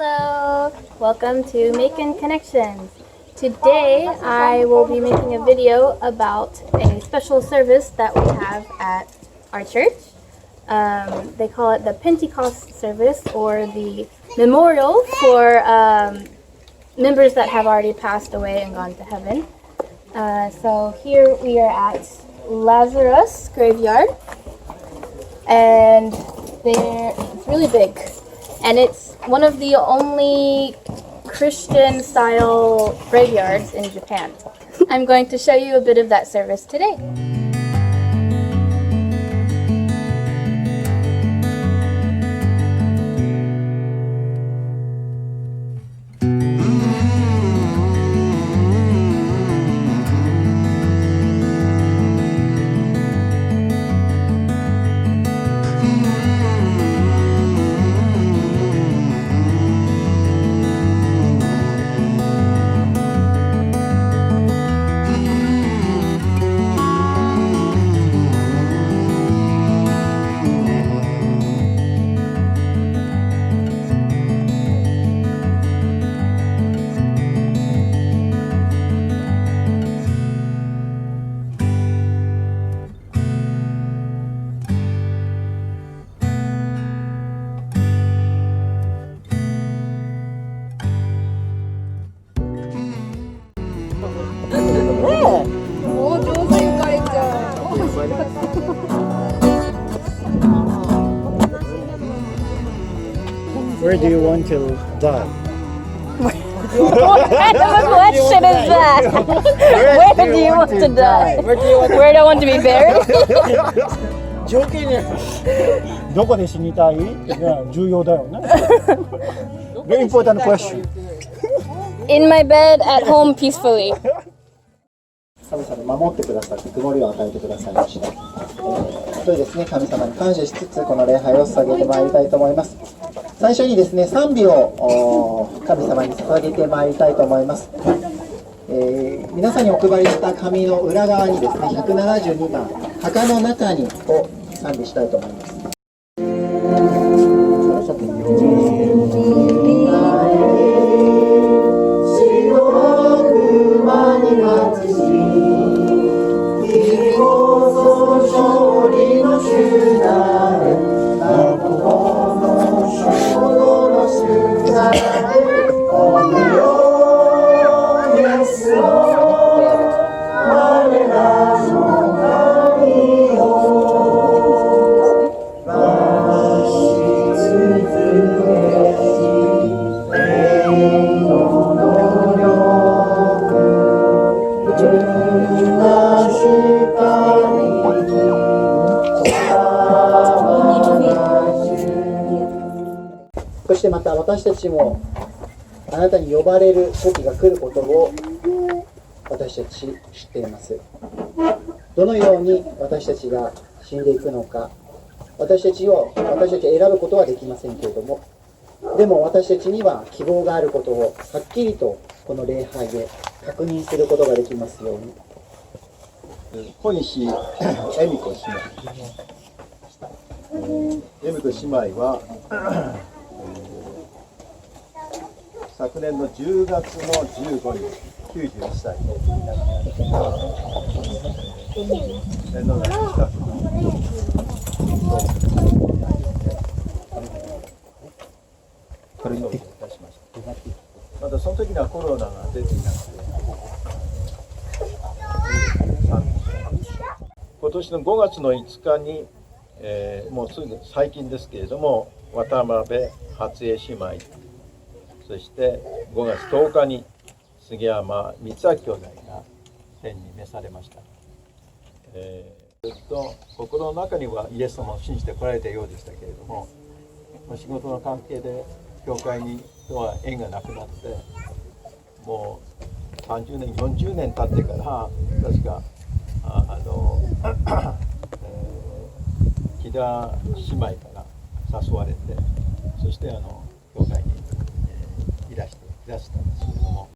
Hello, welcome to Making Connections. Today I will be making a video about a special service that we have at our church. They call it the Pentecost service, or the memorial for members that have already passed away and gone to heaven. So here we are at Lazarus graveyard, and it's really big, and it's one of the only Christian style graveyards in Japan. I'm going to show you a bit of that service today. Where do you want to die? What kind of a question is that? Where do you want to die? Where do I want to be buried? 条件ね。どこで死にたい？重要だよね。Very important question. In my bed at home peacefully. 神様守ってくださって曇りを与えてくださいました。それですね、神様に感謝しつつこの礼拝を捧げてまいりたいと思います。最初にですね、賛美を神様に捧げてまいりたいと思います。皆さんにお配りした紙の裏側にですね、172番墓の中にを賛美したいと思います。そしてまた私たちもあなたに呼ばれる時が来ることを私たち知っています。どのように私たちが死んでいくのか、私たちを選ぶことはできませんけれども、でも私たちには希望があることをはっきりとこの礼拝で確認することができますように。小西恵美子姉妹、恵美子姉妹は昨年の10月の15日、91歳に亡くなりました。天皇が近くこれにいたしました。またその時にはコロナが出ていなくて、今年の5月の5日に、もうすぐ最近ですけれども、渡辺初江姉妹、そして5月10日に杉山光明兄弟が天に召されました。ずっと心の中にはイエス様を信じてこられたようでしたけれども、仕事の関係で教会にとは縁がなくなって、もう30年40年経ってから確か木田姉妹から誘われて、そして教会に、いらしたんですけれども、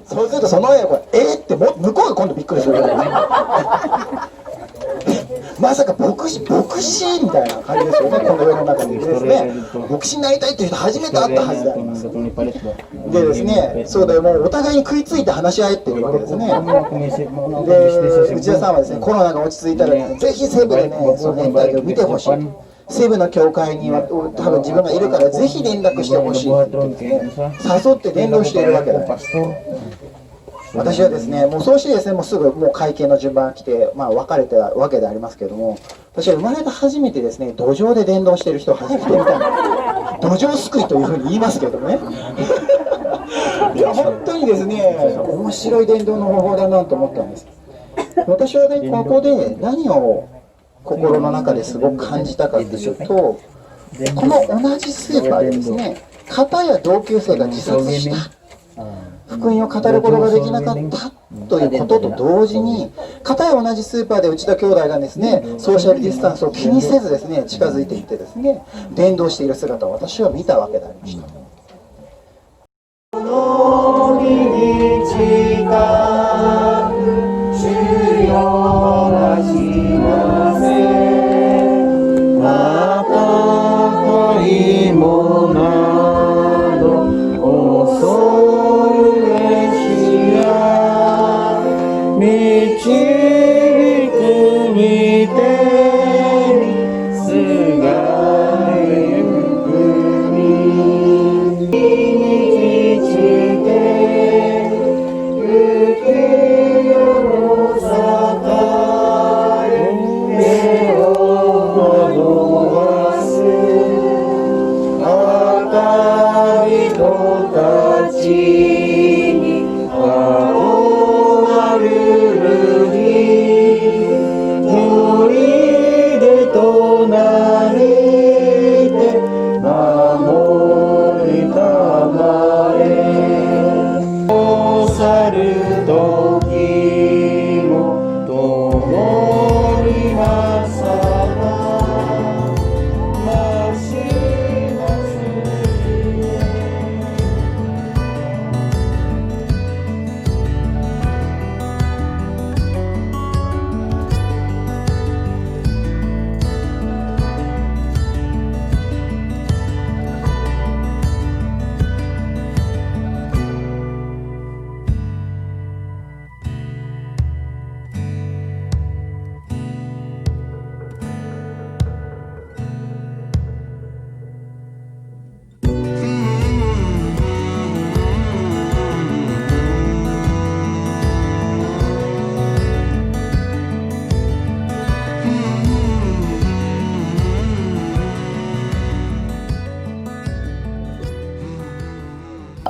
そうするとその絵はって向こうが今度びっくりするからねまさか牧師みたいな感じですよね、この世の中にですね。牧師になりたいという人初めて会ったはずであります。でですね、そうでもうお互いに食いついて話し合ってるわけですね。で、内田さんはですね、コロナが落ち着いたら、ね、ぜひセブでね、その年代を見てほしい。セブの教会には多分自分がいるからぜひ連絡してほしいって言ってですね、誘って伝道しているわけです。私はですね、もうそうしてですね、もうすぐもう会見の順番が来て、まあ別れたわけでありますけれども、私は生まれて初めてですね、土壌で伝道している人を初めて見たの。土壌すくいというふうに言いますけどね。いや、本当にですね、面白い伝道の方法だなと思ったんです。私はね、ここで何を心の中ですごく感じたかというと、この同じスーパーでですね、片や同級生が自殺した。福音を語ることができなかったということと同時に、片や同じスーパーで内田兄弟がですね、ソーシャルディスタンスを気にせずですね、近づいていってですね、伝道している姿を私は見たわけでありました。この日に近く主よがしませ、また恋もなど恐導く御手にす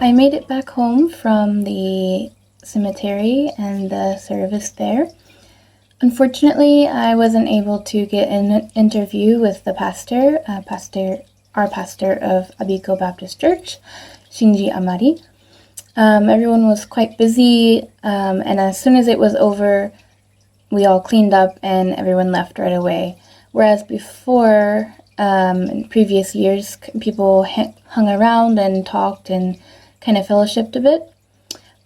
I made it back home from the cemetery and the service there. Unfortunately, I wasn't able to get an interview with the pastor, our pastor of Abiko Baptist Church, Shinji Amari. Everyone was quite busy, and as soon as it was over, we all cleaned up and everyone left right away. Whereas before, in previous years, people hung around and talked and kind of fellowshipped a bit.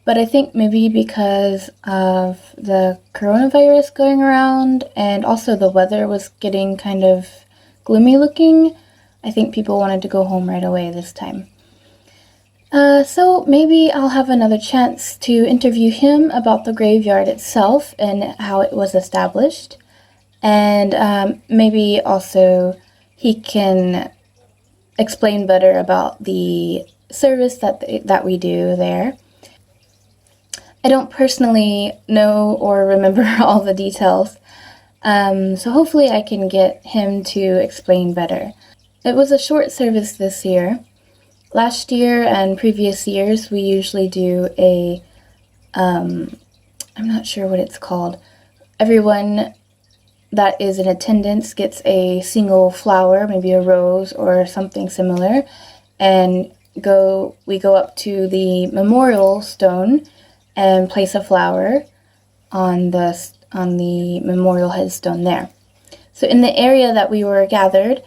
But I think maybe because of the coronavirus going around and also the weather was getting kind of gloomy looking, I think people wanted to go home right away this time. So maybe I'll have another chance to interview him about the graveyard itself and how it was established. And maybe also he can explain better about the service that we do there. I don't personally know or remember all the details, so hopefully I can get him to explain better. It was a short service this year. Last year and previous years we usually do a, I'm not sure what it's called. Everyone that is in attendance gets a single flower, maybe a rose or something similar, and we go up to the memorial stone and place a flower on the memorial headstone there. So in the area that we were gathered,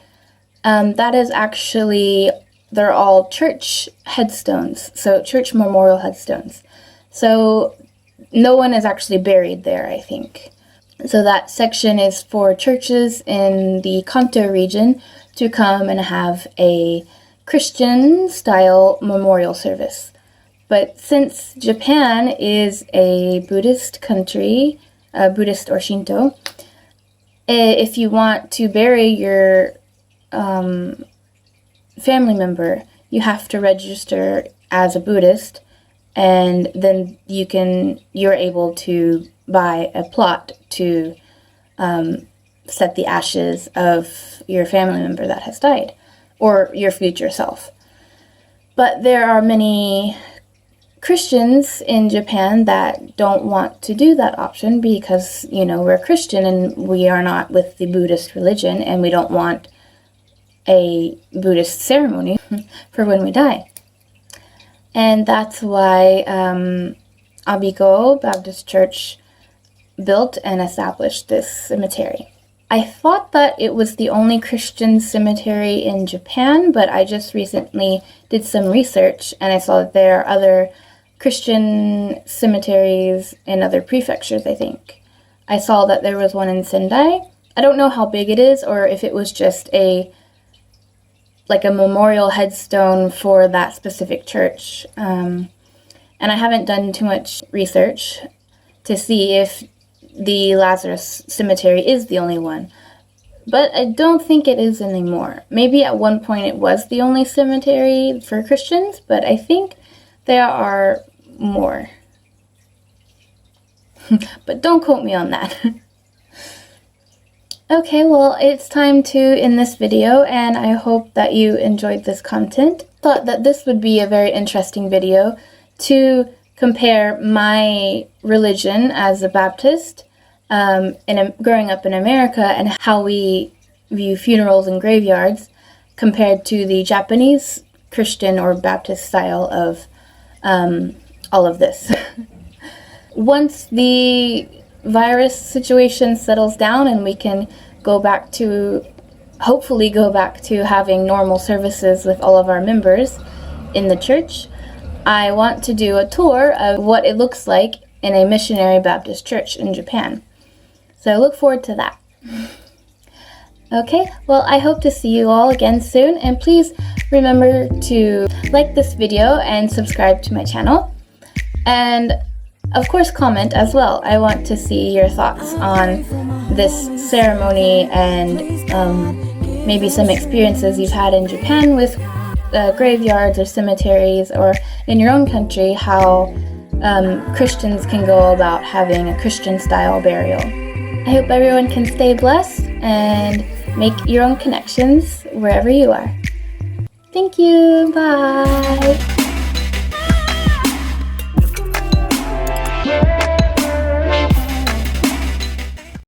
that is actually, they're all church headstones, so church memorial headstones. So no one is actually buried there, I think. So that section is for churches in the Kanto region to come and have a Christian-style memorial service. But since Japan is a Buddhist country, Buddhist or Shinto, if you want to bury your family member, you have to register as a Buddhist, and then you're able to buy a plot to set the ashes of your family member that has died, or your future self. But there are many Christians in Japan that don't want to do that option because, we're Christian and we are not with the Buddhist religion, and we don't want a Buddhist ceremony for when we die. And that's why Abiko Baptist Church built and established this cemetery. I thought that it was the only Christian cemetery in Japan, but I just recently did some research and I saw that there are other Christian cemeteries in other prefectures, I think. I saw that there was one in Sendai. I don't know how big it is or if it was just a memorial headstone for that specific church. And I haven't done too much research to see if the Lazarus cemetery is the only one. But I don't think it is anymore. Maybe at one point it was the only cemetery for Christians, but I think there are more. But don't quote me on that. Okay, well, it's time to end this video, and I hope that you enjoyed this content. Thought that this would be a very interesting video to compare my religion as a Baptist growing up in America and how we view funerals and graveyards compared to the Japanese Christian or Baptist style of all of this. Once the virus situation settles down and we can hopefully go back to having normal services with all of our members in the church, I want to do a tour of what it looks like in a missionary Baptist church in Japan. So I look forward to that. Okay, well, I hope to see you all again soon, and please remember to like this video and subscribe to my channel. And of course, comment as well. I want to see your thoughts on this ceremony and maybe some experiences you've had in Japan with graveyards or cemeteries, or in your own country, how Christians can go about having a Christian-style burial. I hope everyone can stay blessed and make your own connections wherever you are. Thank you. Bye.